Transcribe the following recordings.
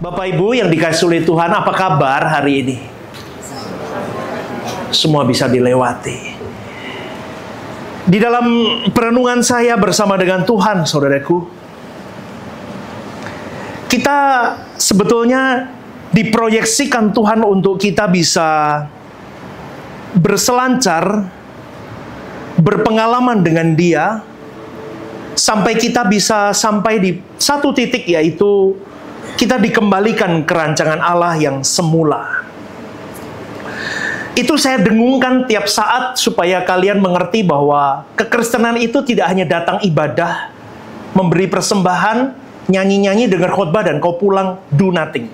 Bapak Ibu yang dikasihi oleh Tuhan, apa kabar hari ini? Semua bisa dilewati. Di dalam perenungan saya bersama dengan Tuhan, saudaraku, kita sebetulnya diproyeksikan Tuhan untuk kita bisa berselancar, berpengalaman dengan Dia, sampai kita bisa sampai di satu titik, yaitu kita dikembalikan ke rancangan Allah yang semula. Itu saya dengungkan tiap saat supaya kalian mengerti bahwa kekristenan itu tidak hanya datang ibadah, memberi persembahan, nyanyi-nyanyi, dengar khotbah, dan kau pulang, do nothing.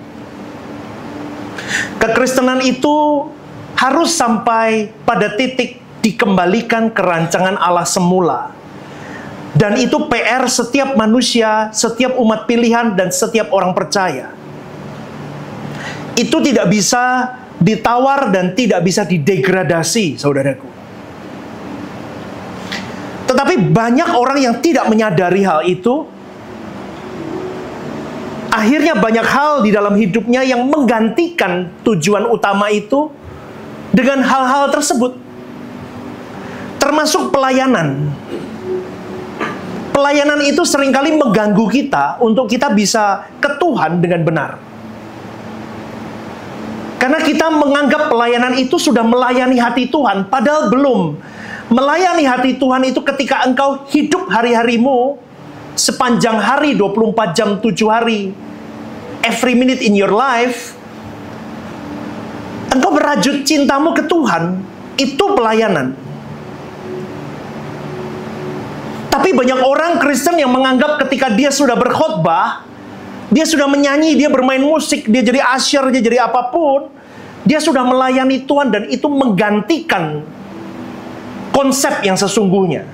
Kekristenan itu harus sampai pada titik dikembalikan ke rancangan Allah semula. Dan itu PR setiap manusia, setiap umat pilihan, dan setiap orang percaya. Itu tidak bisa ditawar dan tidak bisa didegradasi, saudaraku. Tetapi banyak orang yang tidak menyadari hal itu. Akhirnya banyak hal di dalam hidupnya yang menggantikan tujuan utama itu dengan hal-hal tersebut. Termasuk pelayanan. Pelayanan itu seringkali mengganggu kita untuk kita bisa ke Tuhan dengan benar. Karena kita menganggap pelayanan itu sudah melayani hati Tuhan, padahal belum. Melayani hati Tuhan itu ketika engkau hidup hari-harimu sepanjang hari, 24 jam, 7 hari, every minute in your life, engkau merajut cintamu ke Tuhan, itu pelayanan. Tapi banyak orang Kristen yang menganggap ketika dia sudah berkhotbah, dia sudah menyanyi, dia bermain musik, dia jadi asyir, dia jadi apapun, dia sudah melayani Tuhan, dan itu menggantikan konsep yang sesungguhnya.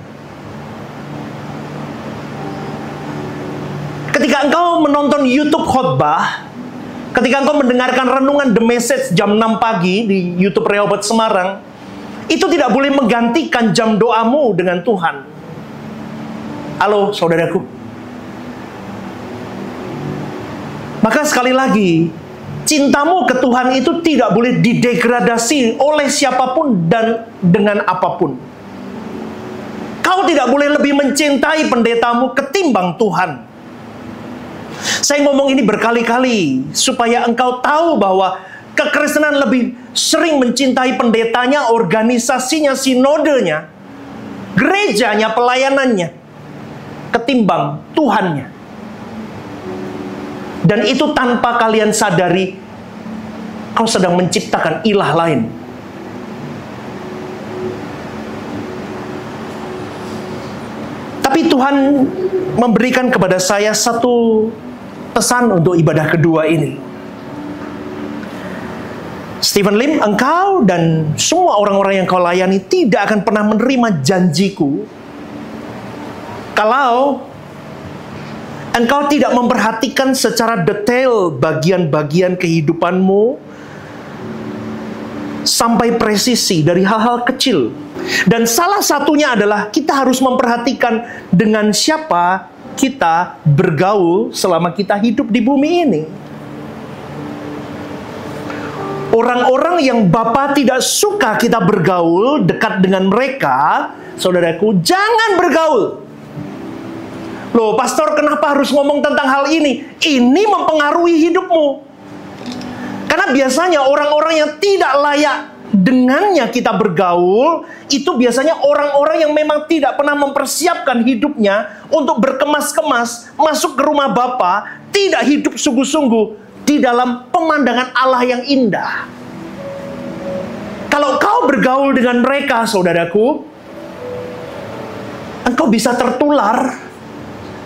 Ketika engkau menonton YouTube khotbah, ketika engkau mendengarkan renungan The Message jam 6 pagi di YouTube Rehoboth Semarang, itu tidak boleh menggantikan jam doamu dengan Tuhan. Halo, saudaraku. Maka sekali lagi, cintamu ke Tuhan itu tidak boleh didegradasi oleh siapapun dan dengan apapun. Kau tidak boleh lebih mencintai pendetamu ketimbang Tuhan. Saya ngomong ini berkali-kali supaya engkau tahu bahwa kekristenan lebih sering mencintai pendetanya, organisasinya, sinodenya, gerejanya, pelayanannya, ketimbang Tuhannya. Dan itu tanpa kalian sadari, kau sedang menciptakan ilah lain. Tapi Tuhan memberikan kepada saya satu pesan untuk ibadah kedua ini. Stephen Lim, engkau dan semua orang-orang yang kau layani tidak akan pernah menerima janjiku kalau engkau tidak memperhatikan secara detail bagian-bagian kehidupanmu sampai presisi dari hal-hal kecil. Dan salah satunya adalah kita harus memperhatikan dengan siapa kita bergaul selama kita hidup di bumi ini. Orang-orang yang Bapa tidak suka kita bergaul dekat dengan mereka, saudaraku, jangan bergaul. Loh, pastor, kenapa harus ngomong tentang hal ini? Ini mempengaruhi hidupmu. Karena biasanya orang-orang yang tidak layak dengannya kita bergaul, itu biasanya orang-orang yang memang tidak pernah mempersiapkan hidupnya untuk berkemas-kemas, masuk ke rumah Bapa, tidak hidup sungguh-sungguh di dalam pemandangan Allah yang indah. Kalau kau bergaul dengan mereka, saudaraku, engkau bisa tertular.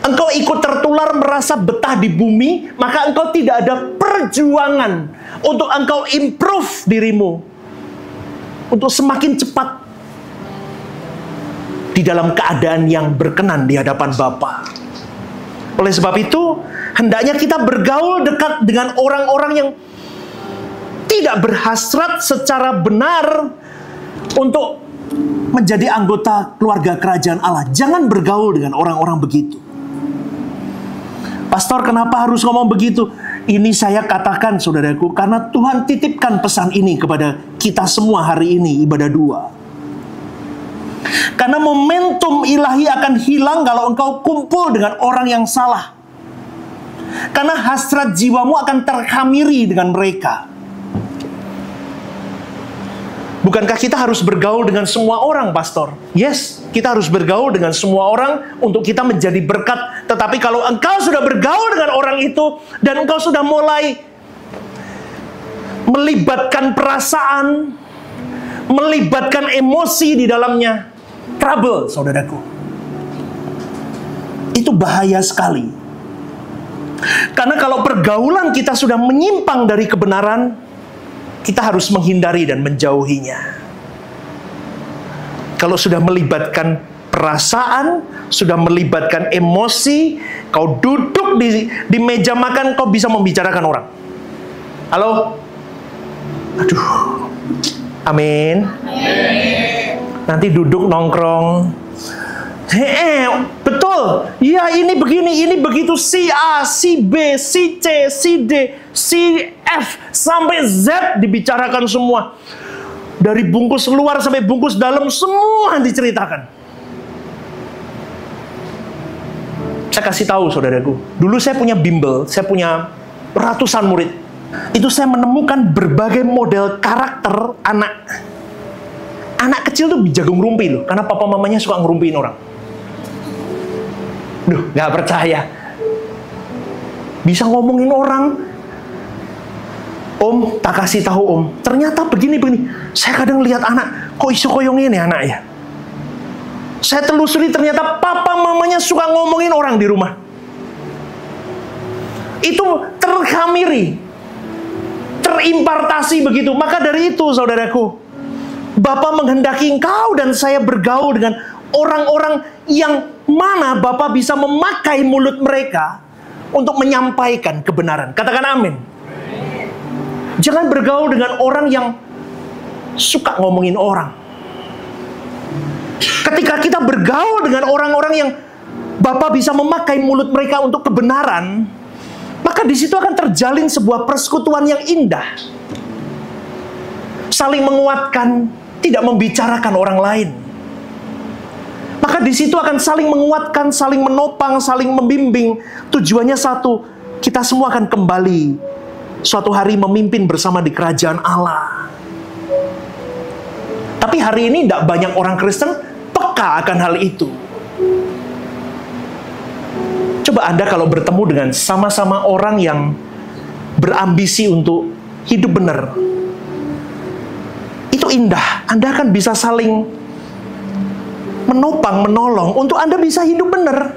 Engkau ikut tertular merasa betah di bumi, maka engkau tidak ada perjuangan untuk engkau improve dirimu untuk semakin cepat di dalam keadaan yang berkenan di hadapan Bapa. Oleh sebab itu, hendaknya kita bergaul dekat dengan orang-orang yang tidak berhasrat secara benar untuk menjadi anggota keluarga kerajaan Allah. Jangan bergaul dengan orang-orang begitu. Pastor, kenapa harus ngomong begitu? Ini saya katakan, saudaraku, karena Tuhan titipkan pesan ini kepada kita semua hari ini, ibadah 2. Karena momentum ilahi akan hilang kalau engkau kumpul dengan orang yang salah. Karena hasrat jiwamu akan terkhamiri dengan mereka. Bukankah kita harus bergaul dengan semua orang, pastor? Yes, kita harus bergaul dengan semua orang untuk kita menjadi berkat. Tetapi kalau engkau sudah bergaul dengan orang itu, dan engkau sudah mulai melibatkan perasaan, melibatkan emosi di dalamnya, trouble, saudaraku. Itu bahaya sekali. Karena kalau pergaulan kita sudah menyimpang dari kebenaran, kita harus menghindari dan menjauhinya. Kalau sudah melibatkan perasaan, sudah melibatkan emosi, kau duduk di meja makan, kau bisa membicarakan orang. Halo? Aduh. Amin. Nanti duduk nongkrong. Betul. Ya, ini begini, ini begitu. Si A, si B, si C, si D, si F, sampai Z dibicarakan semua. Dari bungkus luar sampai bungkus dalam, semua diceritakan. Saya kasih tahu, saudaraku. Dulu saya punya bimbel, saya punya ratusan murid. Itu saya menemukan berbagai model karakter anak. Anak kecil tuh jago ngerumpi loh, karena papa mamanya suka ngerumpiin orang. Duh, nggak percaya. Bisa ngomongin orang. Om, tak kasih tahu om. Ternyata begini-begini. Saya kadang lihat anak, kok isu koyong ini anak ya? Saya telusuri ternyata papa mamanya suka ngomongin orang di rumah. Itu terkhamiri, terimpartasi begitu. Maka dari itu, saudaraku, Bapa menghendaki engkau dan saya bergaul dengan orang-orang yang mana Bapa bisa memakai mulut mereka untuk menyampaikan kebenaran. Katakan amin. Jangan bergaul dengan orang yang suka ngomongin orang. Ketika kita bergaul dengan orang-orang yang Bapa bisa memakai mulut mereka untuk kebenaran, maka di situ akan terjalin sebuah persekutuan yang indah. Saling menguatkan, tidak membicarakan orang lain. Maka di situ akan saling menguatkan, saling menopang, saling membimbing. Tujuannya satu, kita semua akan kembali suatu hari memimpin bersama di kerajaan Allah. Tapi hari ini tidak banyak orang Kristen peka akan hal itu. Coba Anda kalau bertemu dengan sama-sama orang yang berambisi untuk hidup benar, itu indah. Anda akan bisa saling menopang, menolong untuk Anda bisa hidup benar.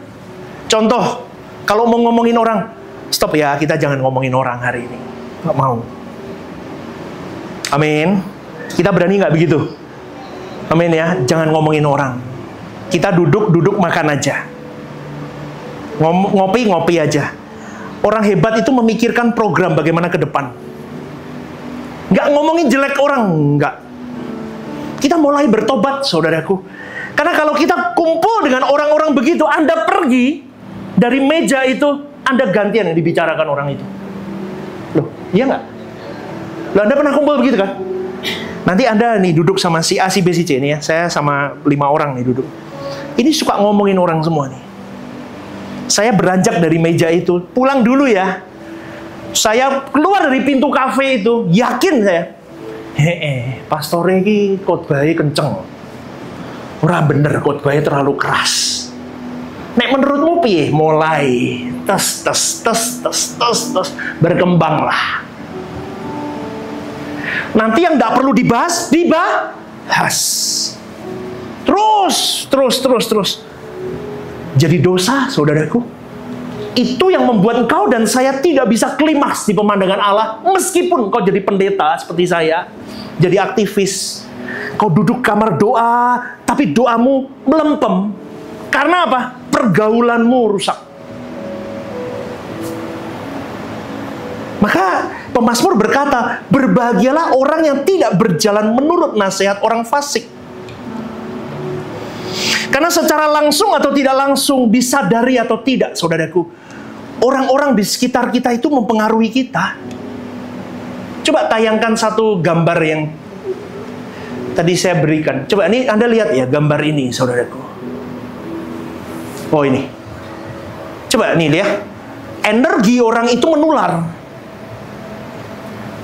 Contoh, kalau mau ngomongin orang, stop ya, kita jangan ngomongin orang hari ini. Nggak mau. Amin. Kita berani nggak begitu? Amin ya, jangan ngomongin orang. Kita duduk makan aja. Ngopi aja. Orang hebat itu memikirkan program bagaimana ke depan. Nggak ngomongin jelek orang, nggak. Kita mulai bertobat, saudaraku. Karena kalau kita kumpul dengan orang-orang begitu, Anda pergi dari meja itu, Anda gantian yang dibicarakan orang itu. Loh, iya nggak? Loh, Anda pernah kumpul begitu kan? Nanti Anda nih duduk sama si A, si B, si C nih ya. Saya sama 5 orang nih duduk. Ini suka ngomongin orang semua nih. Saya beranjak dari meja itu, pulang dulu ya. Saya keluar dari pintu kafe itu, yakin saya. Pastore iki khotbahnya kenceng. Ora bener, khotbahnya terlalu keras. Nek menurutmu piye? Mulai tes berkembanglah. Nanti yang tidak perlu dibahas. Terus. Jadi dosa, saudaraku. Itu yang membuat engkau dan saya tidak bisa klimaks di pemandangan Allah. Meskipun kau jadi pendeta seperti saya, jadi aktivis. Kau duduk kamar doa, tapi doamu melempem. Karena apa? Pergaulanmu rusak. Maka pemazmur berkata, berbahagialah orang yang tidak berjalan menurut nasihat orang fasik. Karena secara langsung atau tidak langsung, disadari atau tidak, saudaraku, orang-orang di sekitar kita itu mempengaruhi kita. Coba tayangkan satu gambar yang tadi saya berikan. Coba ini Anda lihat ya gambar ini, saudaraku. Oh ini. Coba nih lihat. Energi orang itu menular.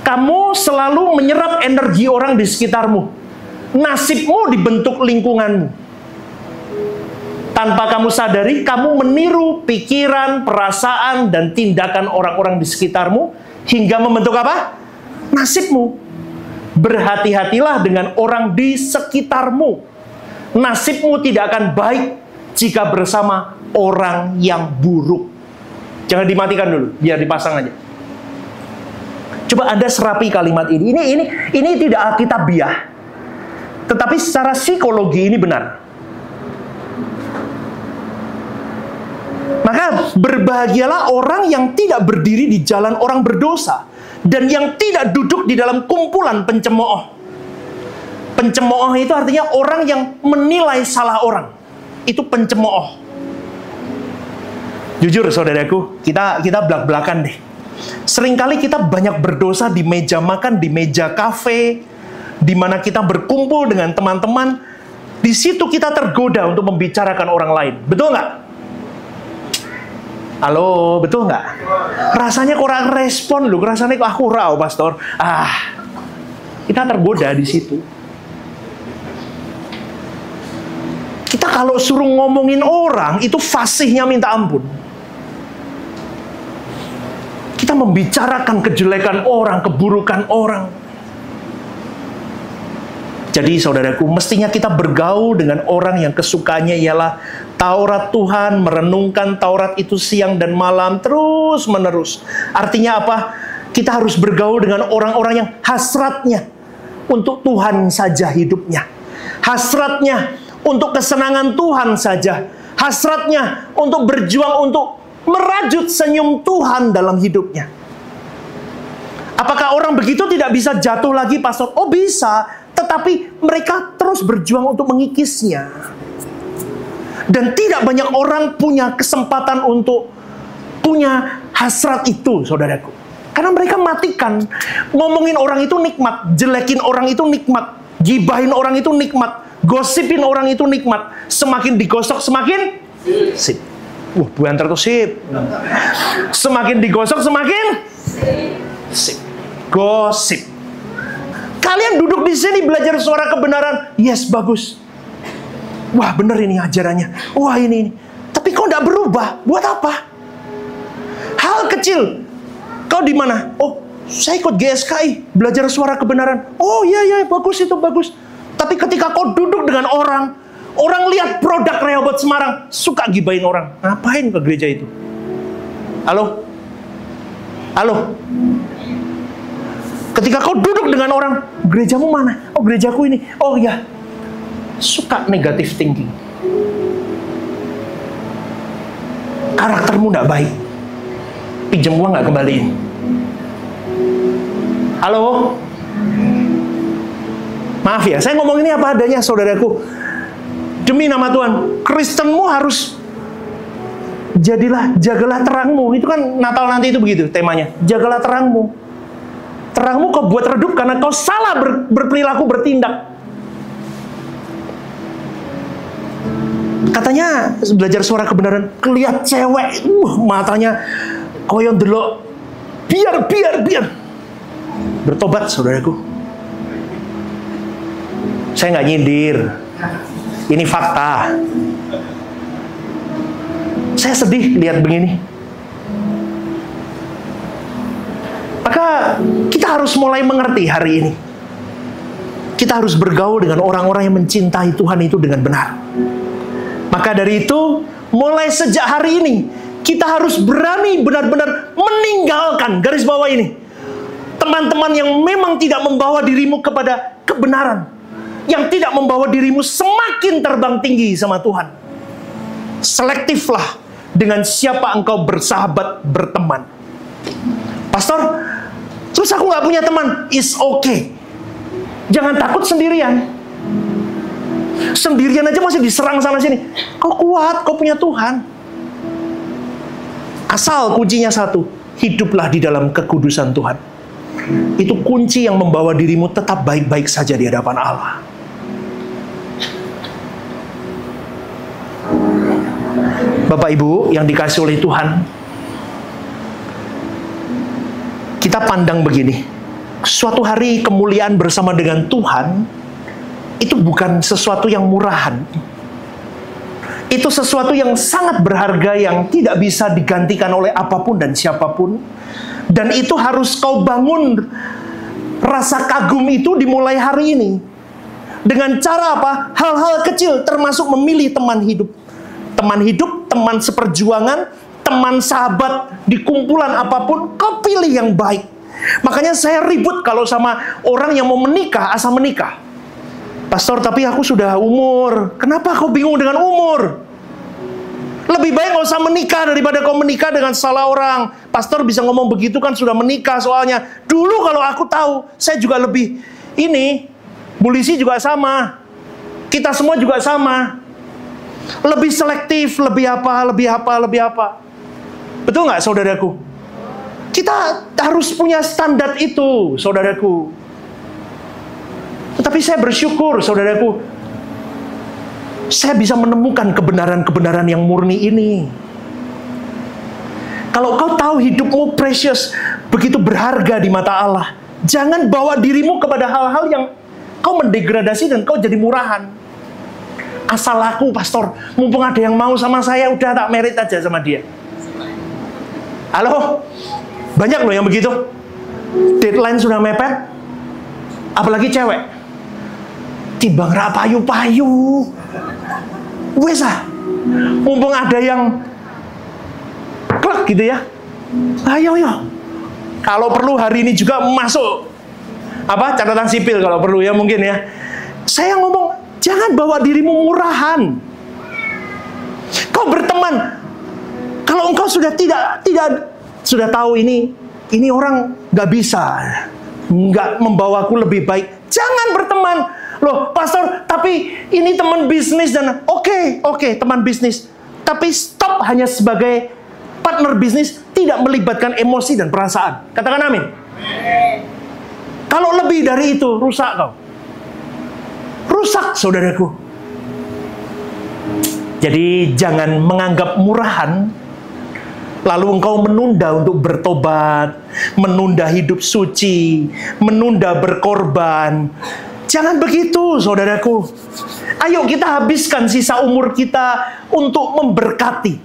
Kamu selalu menyerap energi orang di sekitarmu. Nasibmu dibentuk lingkunganmu. Tanpa kamu sadari, kamu meniru pikiran, perasaan, dan tindakan orang-orang di sekitarmu hingga membentuk apa? Nasibmu. Berhati-hatilah dengan orang di sekitarmu. Nasibmu tidak akan baik jika bersama orang yang buruk. Jangan dimatikan dulu, biar dipasang aja. Coba Anda serapi kalimat ini. Ini tidak alkitabiah, tetapi secara psikologi ini benar. Maka berbahagialah orang yang tidak berdiri di jalan orang berdosa dan yang tidak duduk di dalam kumpulan pencemooh. Pencemooh itu artinya orang yang menilai salah orang. Itu pencemooh. Jujur saudaraku, kita belak-belakan deh. Seringkali kita banyak berdosa di meja makan, di meja kafe, di mana kita berkumpul dengan teman-teman. Di situ kita tergoda untuk membicarakan orang lain. Betul nggak? Halo, betul nggak? Rasanya kurang respon loh, rasanya kok aku rau, pastor. Kita tergoda di situ. Kita kalau suruh ngomongin orang, itu fasihnya minta ampun. Kita membicarakan kejelekan orang, keburukan orang. Jadi saudaraku, mestinya kita bergaul dengan orang yang kesukaannya ialah Taurat Tuhan, merenungkan Taurat itu siang dan malam, terus menerus. Artinya apa? Kita harus bergaul dengan orang-orang yang hasratnya untuk Tuhan saja hidupnya. Hasratnya untuk kesenangan Tuhan saja. Hasratnya untuk berjuang untuk merajut senyum Tuhan dalam hidupnya. Apakah orang begitu tidak bisa jatuh lagi, pastor? Oh bisa, tetapi mereka terus berjuang untuk mengikisnya. Dan tidak banyak orang punya kesempatan untuk punya hasrat itu, saudaraku. Karena mereka matikan. Ngomongin orang itu nikmat, jelekin orang itu nikmat, gibahin orang itu nikmat, gosipin orang itu nikmat. Semakin digosok semakin sip. Bu Antar tuh sip. Semakin digosok semakin sip. Gosip. Kalian duduk di sini belajar suara kebenaran. Yes, bagus. Wah, bener ini ajarannya. Wah, ini. Tapi kau tidak berubah. Buat apa? Hal kecil. Kau di mana? Oh, saya ikut GSKI, belajar suara kebenaran. Oh, iya, bagus itu, bagus. Tapi ketika kau duduk dengan orang lihat produk Rehoboth Semarang, suka gibahin orang. Ngapain ke gereja itu? Halo? Halo? Ketika kau duduk dengan orang, gerejamu mana? Oh, gerejaku ini. Oh ya, suka negatif thinking. Karaktermu tidak baik. Pinjam uang nggak kembaliin. Halo? Maaf ya, saya ngomong ini apa adanya, saudaraku. Demi nama Tuhan, Kristenmu harus jagalah terangmu. Itu kan Natal nanti itu begitu temanya. Jagalah terangmu. Terangmu kau buat redup karena kau salah berperilaku, bertindak. Katanya belajar suara kebenaran, kelihat cewek, matanya koyon delok, biar. Bertobat, saudaraku. Saya nggak nyindir. Ini fakta. Saya sedih lihat begini. Maka kita harus mulai mengerti hari ini. Kita harus bergaul dengan orang-orang yang mencintai Tuhan itu dengan benar. Maka dari itu, mulai sejak hari ini, kita harus berani benar-benar meninggalkan, garis bawah ini, teman-teman yang memang tidak membawa dirimu kepada kebenaran, yang tidak membawa dirimu semakin terbang tinggi sama Tuhan. Selektiflah dengan siapa engkau bersahabat, berteman. Pastor, terus aku nggak punya teman. It's okay. Jangan takut sendirian. Sendirian aja masih diserang sana-sini. Kau kuat, kau punya Tuhan. Asal kuncinya satu, hiduplah di dalam kekudusan Tuhan. Itu kunci yang membawa dirimu tetap baik-baik saja di hadapan Allah. Bapak Ibu yang dikasih oleh Tuhan, kita pandang begini, suatu hari kemuliaan bersama dengan Tuhan itu bukan sesuatu yang murahan. Itu sesuatu yang sangat berharga yang tidak bisa digantikan oleh apapun dan siapapun. Dan itu harus kau bangun. Rasa kagum itu dimulai hari ini. Dengan cara apa? Hal-hal kecil, termasuk memilih teman hidup. Teman hidup, teman seperjuangan, teman sahabat di kumpulan apapun, kau pilih yang baik. Makanya saya ribut kalau sama orang yang mau menikah, asal menikah. Pastor, tapi aku sudah umur. Kenapa kau bingung dengan umur? Lebih baik nggak usah menikah daripada kau menikah dengan salah orang. Pastor bisa ngomong begitu kan sudah menikah soalnya. Dulu kalau aku tahu, saya juga lebih ini. Polisi juga sama. Kita semua juga sama. Lebih selektif, lebih apa. Betul nggak, saudaraku? Kita harus punya standar itu, saudaraku. Tetapi saya bersyukur, saudaraku, saya bisa menemukan kebenaran-kebenaran yang murni ini. Kalau kau tahu hidupmu precious, begitu berharga di mata Allah, jangan bawa dirimu kepada hal-hal yang kau mendegradasi dan kau jadi murahan. Asal laku, pastor. Mumpung ada yang mau sama saya, udah tak merit aja sama dia. Halo? Banyak loh yang begitu. Deadline sudah mepet. Apalagi cewek. Timbang ra payu-payu. Wes ah. Mumpung ada yang klek gitu ya. Ayo. Kalau perlu hari ini juga masuk catatan sipil kalau perlu ya mungkin ya. Saya ngomong, jangan bawa dirimu murahan. Kau berteman, kalau engkau sudah sudah tahu ini orang nggak bisa, nggak membawaku lebih baik, jangan berteman. Loh, pastor, tapi ini teman bisnis dan oke, teman bisnis. Tapi stop hanya sebagai partner bisnis, tidak melibatkan emosi dan perasaan. Katakan amin. Kalau lebih dari itu, rusak kau. Rusak, saudaraku. Jadi jangan menganggap murahan, lalu engkau menunda untuk bertobat, menunda hidup suci, menunda berkorban. Jangan begitu, saudaraku. Ayo kita habiskan sisa umur kita untuk memberkati.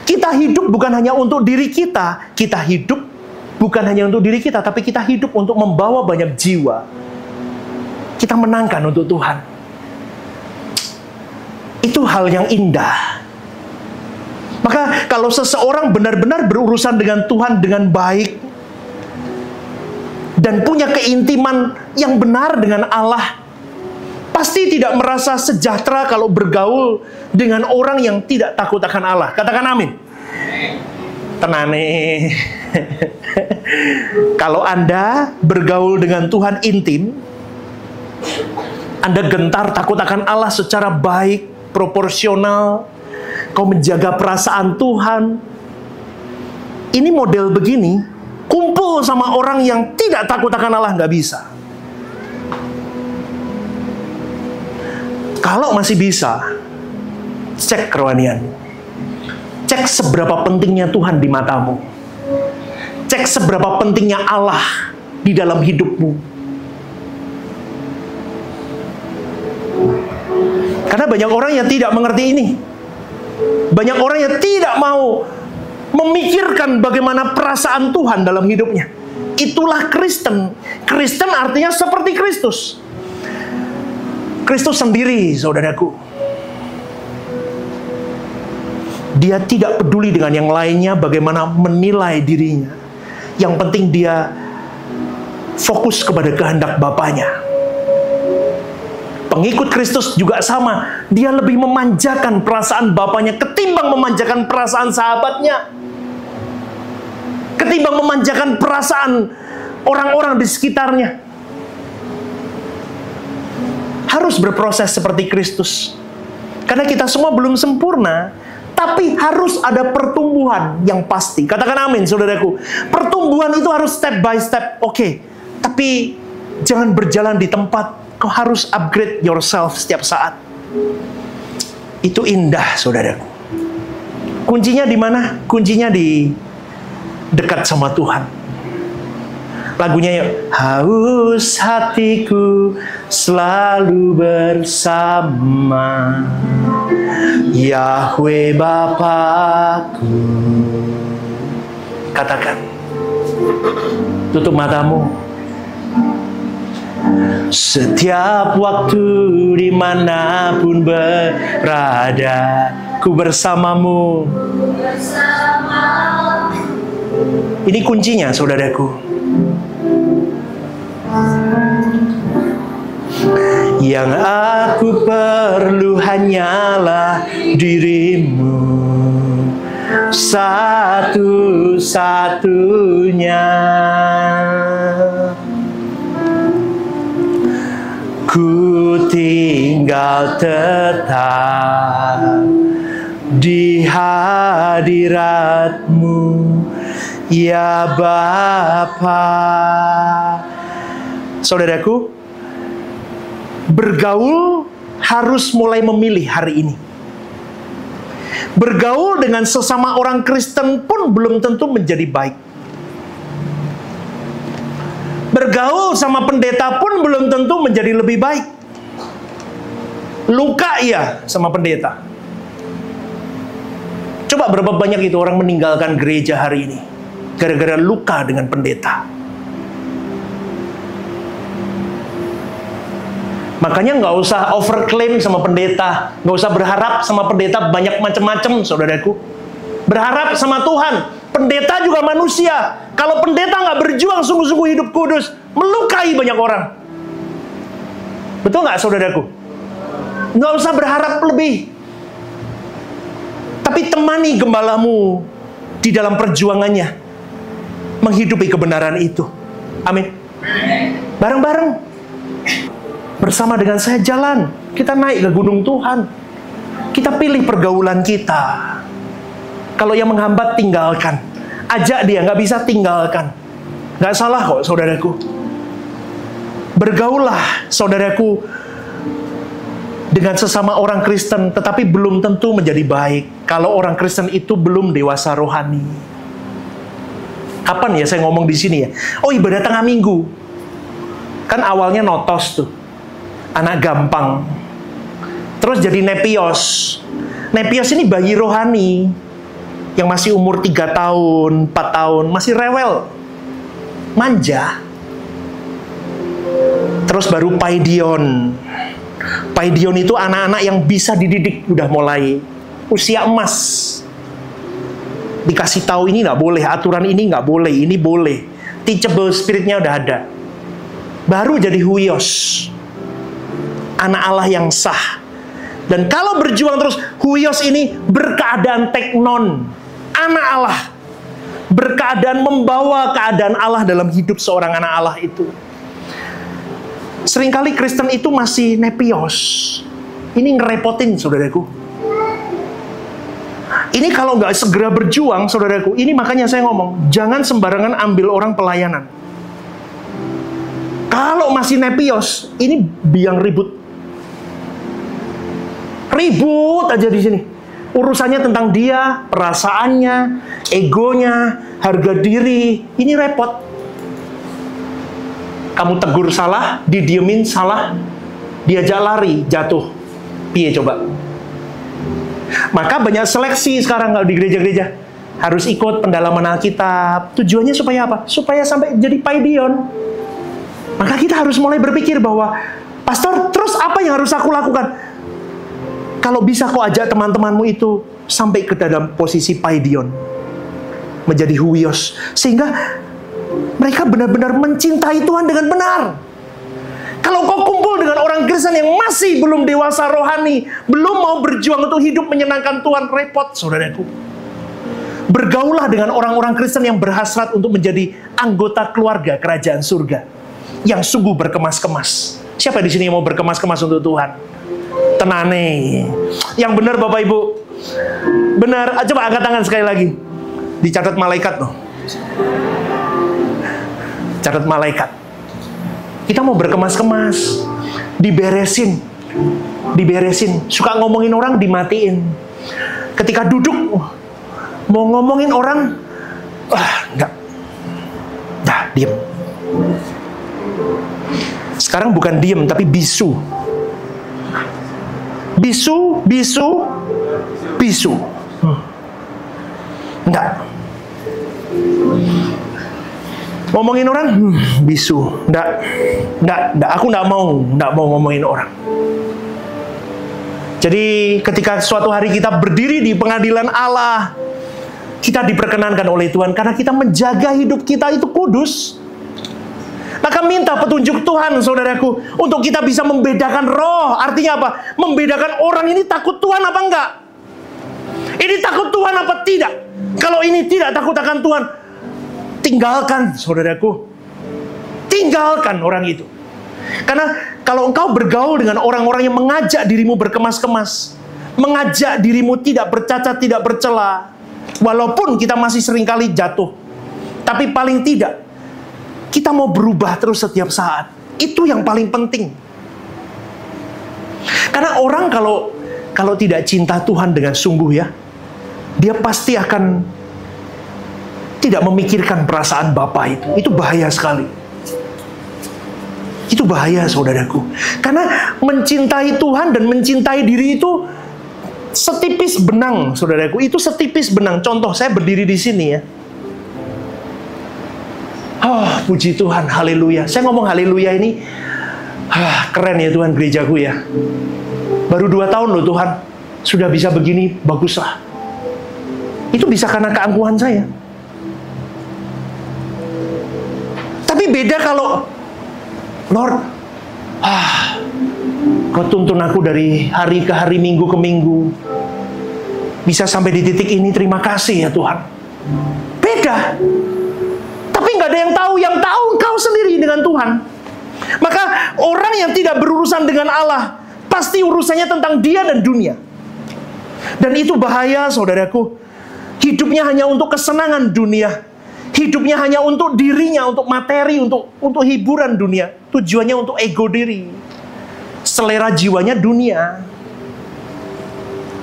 Kita hidup bukan hanya untuk diri kita. Kita hidup bukan hanya untuk diri kita, tapi kita hidup untuk membawa banyak jiwa. Kita menangkan untuk Tuhan. Itu hal yang indah. Maka kalau seseorang benar-benar berurusan dengan Tuhan dengan baik, dan punya keintiman yang benar dengan Allah, pasti tidak merasa sejahtera kalau bergaul dengan orang yang tidak takut akan Allah. Katakan amin. Tenane. Kalau Anda bergaul dengan Tuhan intim, Anda gentar takut akan Allah secara baik, proporsional, kau menjaga perasaan Tuhan. Ini model begini, kumpul sama orang yang tidak takut akan Allah, nggak bisa. Kalau masih bisa, cek kerohanian. Cek seberapa pentingnya Tuhan di matamu. Cek seberapa pentingnya Allah di dalam hidupmu. Karena banyak orang yang tidak mengerti ini. Banyak orang yang tidak mau memikirkan bagaimana perasaan Tuhan dalam hidupnya. Itulah Kristen. Kristen artinya seperti Kristus. Kristus sendiri, saudaraku. Dia tidak peduli dengan yang lainnya, bagaimana menilai dirinya. Yang penting dia fokus kepada kehendak Bapanya. Pengikut Kristus juga sama. Dia lebih memanjakan perasaan Bapanya ketimbang memanjakan perasaan sahabatnya. Ketimbang memanjakan perasaan orang-orang di sekitarnya. Harus berproses seperti Kristus. Karena kita semua belum sempurna, tapi harus ada pertumbuhan yang pasti. Katakan amin, saudaraku. Pertumbuhan itu harus step by step. Oke, tapi jangan berjalan di tempat. Kau harus upgrade yourself setiap saat. Itu indah, saudaraku. Kuncinya di mana? Kuncinya di dekat sama Tuhan. Lagunya yuk. Haus hatiku selalu bersama Yahweh Bapakku. Katakan. Tutup matamu. Setiap waktu dimanapun berada, ku bersamamu. Ini kuncinya, saudaraku. Yang aku perlu hanyalah dirimu, satu-satunya. Ku tinggal tetap di hadirat-Mu, ya Bapa. Saudaraku, bergaul harus mulai memilih hari ini. Bergaul dengan sesama orang Kristen pun belum tentu menjadi baik. Bergaul sama pendeta pun belum tentu menjadi lebih baik. Luka iya sama pendeta. Coba berapa banyak itu orang meninggalkan gereja hari ini gara-gara luka dengan pendeta. Makanya nggak usah overclaim sama pendeta, nggak usah berharap sama pendeta banyak macam-macam, saudaraku. Berharap sama Tuhan. Pendeta juga manusia. Kalau pendeta nggak berjuang sungguh-sungguh hidup kudus, melukai banyak orang. Betul nggak, saudaraku? Nggak usah berharap lebih. Tapi temani gembalamu di dalam perjuangannya menghidupi kebenaran itu. Amin. Bareng-bareng bersama dengan saya jalan. Kita naik ke gunung Tuhan. Kita pilih pergaulan kita. Kalau yang menghambat, tinggalkan. Ajak dia, nggak bisa tinggalkan. Nggak salah kok, saudaraku. Bergaulah, saudaraku, dengan sesama orang Kristen, tetapi belum tentu menjadi baik kalau orang Kristen itu belum dewasa rohani. Kapan ya saya ngomong di sini ya? Oh, ibadah tengah minggu. Kan awalnya notos tuh. Anak gampang. Terus jadi nepios. Nepios ini bayi rohani yang masih umur 3 tahun, 4 tahun, masih rewel. Manja. Terus baru paidion. Paidion itu anak-anak yang bisa dididik, udah mulai usia emas. Dikasih tahu ini nggak boleh, aturan ini nggak boleh, ini boleh. Teachable spiritnya udah ada. Baru jadi huios, anak Allah yang sah. Dan kalau berjuang terus, huios ini berkeadaan teknon, anak Allah, berkeadaan membawa keadaan Allah dalam hidup seorang anak Allah itu. Seringkali Kristen itu masih nepios. Ini ngerepotin, saudaraku. Ini kalau nggak segera berjuang, saudaraku, ini makanya saya ngomong, jangan sembarangan ambil orang pelayanan. Kalau masih nepios, ini biang ribut. Ribut aja di sini. Urusannya tentang dia, perasaannya, egonya, harga diri. Ini repot. Kamu tegur salah, didiemin salah, diajak lari, jatuh. Piye coba? Maka banyak seleksi sekarang kalau di gereja-gereja. Harus ikut pendalaman Alkitab. Tujuannya supaya apa? Supaya sampai jadi paidion. Maka kita harus mulai berpikir bahwa, pastor, terus apa yang harus aku lakukan? Kalau bisa kau ajak teman-temanmu itu sampai ke dalam posisi paidion. Menjadi huios. Sehingga mereka benar-benar mencintai Tuhan dengan benar. Kalau kau kumpul dengan orang Kristen yang masih belum dewasa rohani, belum mau berjuang untuk hidup menyenangkan Tuhan, repot, saudaraku. Bergaulah dengan orang-orang Kristen yang berhasrat untuk menjadi anggota keluarga kerajaan surga, yang sungguh berkemas-kemas. Siapa di sini yang mau berkemas-kemas untuk Tuhan? Tenane. Yang benar, Bapak Ibu. Benar. Coba angkat tangan sekali lagi. Dicatat malaikat loh. Catat malaikat. Kita mau berkemas-kemas, diberesin, suka ngomongin orang dimatiin. Ketika duduk mau ngomongin orang, enggak, dah diem. Sekarang bukan diem tapi bisu, enggak. Ngomongin orang, bisu. Nggak, aku nggak mau ngomongin orang. Jadi ketika suatu hari kita berdiri di pengadilan Allah, kita diperkenankan oleh Tuhan karena kita menjaga hidup kita itu kudus. Maka minta petunjuk Tuhan, saudaraku, untuk kita bisa membedakan roh. Artinya apa? Membedakan orang ini takut Tuhan apa enggak? Ini takut Tuhan apa tidak? Kalau ini tidak takut akan Tuhan, tinggalkan, saudaraku. Tinggalkan orang itu. Karena kalau engkau bergaul dengan orang-orang yang mengajak dirimu berkemas-kemas, mengajak dirimu tidak bercacat, tidak bercela, walaupun kita masih seringkali jatuh, tapi paling tidak kita mau berubah terus setiap saat. Itu yang paling penting. Karena orang kalau tidak cinta Tuhan dengan sungguh ya, dia pasti akan tidak memikirkan perasaan Bapa itu. Itu bahaya sekali. Itu bahaya, saudaraku. Karena mencintai Tuhan dan mencintai diri itu setipis benang, saudaraku. Itu setipis benang. Contoh, saya berdiri di sini ya. Oh, puji Tuhan, haleluya. Saya ngomong haleluya ini, keren ya Tuhan gerejaku ya. Baru 2 tahun loh Tuhan, sudah bisa begini, baguslah. Itu bisa karena keangkuhan saya. Tapi beda kalau, Lord, Kau tuntun aku dari hari ke hari, minggu ke minggu, bisa sampai di titik ini, terima kasih ya Tuhan. Beda. Tapi nggak ada yang tahu Engkau sendiri dengan Tuhan. Maka orang yang tidak berurusan dengan Allah, pasti urusannya tentang dia dan dunia. Dan itu bahaya, saudaraku. Hidupnya hanya untuk kesenangan dunia. Hidupnya hanya untuk dirinya, untuk materi, untuk hiburan dunia. Tujuannya untuk ego diri. Selera jiwanya dunia.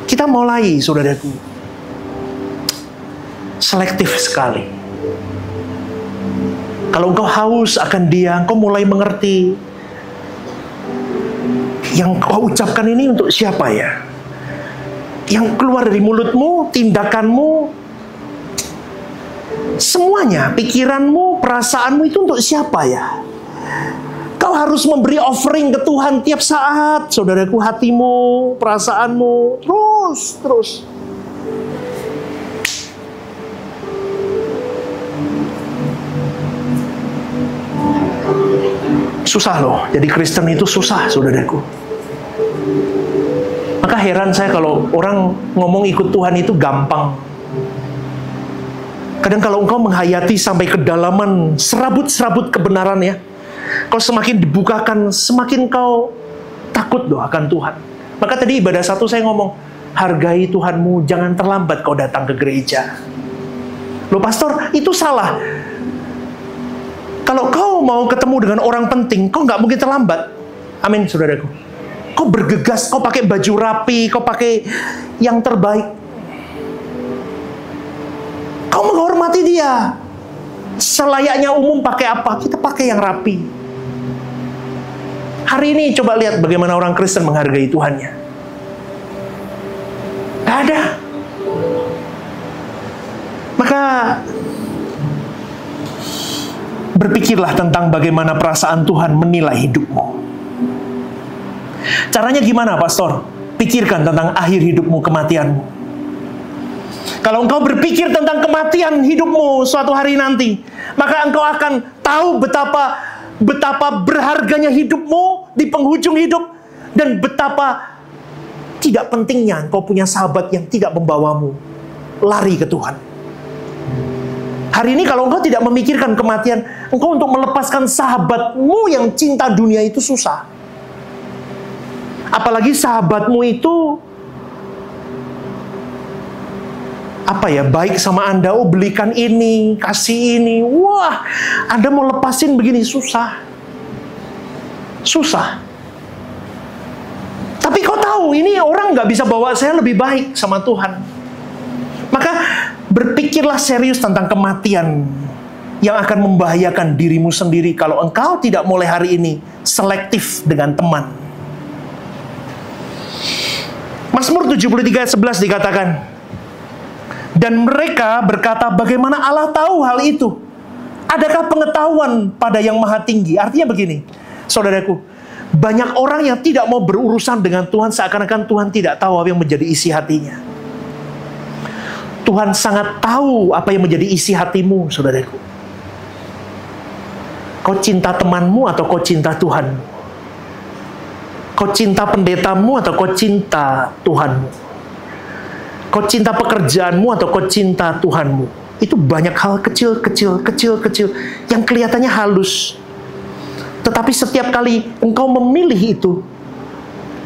Kita mulai, saudaraku, selektif sekali. Kalau engkau haus akan dia, engkau mulai mengerti. Yang kau ucapkan ini untuk siapa ya? Yang keluar dari mulutmu, tindakanmu, semuanya, pikiranmu, perasaanmu itu untuk siapa ya? Kau harus memberi offering ke Tuhan tiap saat, saudaraku, hatimu, perasaanmu, terus. Susah loh, jadi Kristen itu susah, saudaraku. Maka heran saya kalau orang ngomong ikut Tuhan itu gampang. Kadang kalau engkau menghayati sampai kedalaman serabut-serabut kebenaran ya, kau semakin dibukakan, semakin kau takut loh akan Tuhan. Maka tadi ibadah 1 saya ngomong, hargai Tuhanmu, jangan terlambat kau datang ke gereja. Loh pastor, itu salah. Kalau kau mau ketemu dengan orang penting, kau nggak mungkin terlambat. Amin, saudaraku. Kau bergegas, kau pakai baju rapi, kau pakai yang terbaik. Kau menghormati dia. Selayaknya umum pakai apa? Kita pakai yang rapi. Hari ini coba lihat bagaimana orang Kristen menghargai Tuhannya. Gak ada. Maka berpikirlah tentang bagaimana perasaan Tuhan menilai hidupmu. Caranya gimana, pastor? Pikirkan tentang akhir hidupmu, kematianmu. Kalau engkau berpikir tentang kematian hidupmu suatu hari nanti, maka engkau akan tahu betapa berharganya hidupmu di penghujung hidup, dan betapa tidak pentingnya engkau punya sahabat yang tidak membawamu lari ke Tuhan. Hari ini kalau engkau tidak memikirkan kematian, engkau untuk melepaskan sahabatmu yang cinta dunia itu susah. Apalagi sahabatmu itu baik sama Anda, belikan ini, kasih ini. Wah, Anda mau lepasin begini, susah. Tapi kau tahu, ini orang nggak bisa bawa saya lebih baik sama Tuhan. Maka berpikirlah serius tentang kematian yang akan membahayakan dirimu sendiri kalau engkau tidak mulai hari ini selektif dengan teman. Mazmur 73:11 dikatakan, dan mereka berkata, bagaimana Allah tahu hal itu? Adakah pengetahuan pada yang maha tinggi? Artinya begini, saudaraku, banyak orang yang tidak mau berurusan dengan Tuhan seakan-akan Tuhan tidak tahu apa yang menjadi isi hatinya. Tuhan sangat tahu apa yang menjadi isi hatimu, saudaraku. Kau cinta temanmu atau kau cinta Tuhanmu? Kau cinta pendetamu atau kau cinta Tuhanmu? Kau cinta pekerjaanmu atau kau cinta Tuhanmu? Itu banyak hal kecil yang kelihatannya halus. Tetapi setiap kali engkau memilih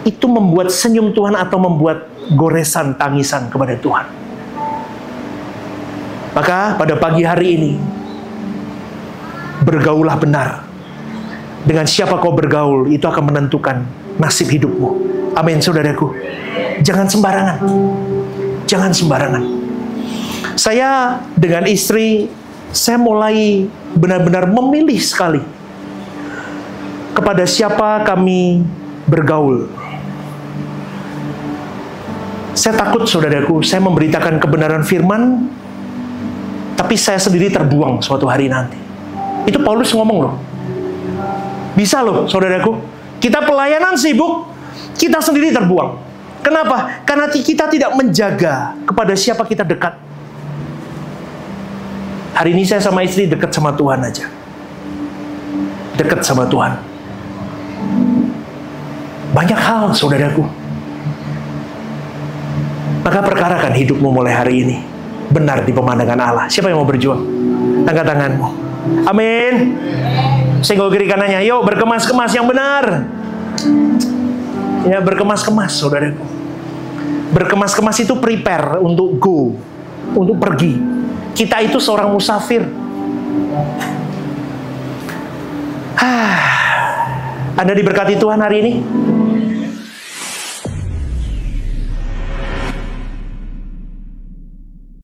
itu membuat senyum Tuhan atau membuat goresan tangisan kepada Tuhan. Maka pada pagi hari ini, bergaulah benar. Dengan siapa kau bergaul, itu akan menentukan nasib hidupmu. Amin, saudaraku. Jangan sembarangan. Jangan sembarangan. Saya dengan istri, saya mulai benar-benar memilih sekali. kepada siapa kami bergaul. Saya takut, saudaraku, saya memberitakan kebenaran firman, tapi saya sendiri terbuang suatu hari nanti. Itu Paulus ngomong loh. Bisa loh, saudaraku. Kita pelayanan sibuk, kita sendiri terbuang. Kenapa? Karena kita tidak menjaga kepada siapa kita dekat. Hari ini saya sama istri dekat sama Tuhan aja. Dekat sama Tuhan. Banyak hal, saudaraku. Maka perkarakan hidupmu mulai hari ini benar di pemandangan Allah. Siapa yang mau berjuang? Angkat tanganmu. Amin. Senggol kiri kanannya. Yuk, berkemas-kemas yang benar. Ya, berkemas-kemas, saudaraku. Berkemas-kemas itu prepare untuk go, untuk pergi. Kita itu seorang musafir. Anda diberkati Tuhan hari ini?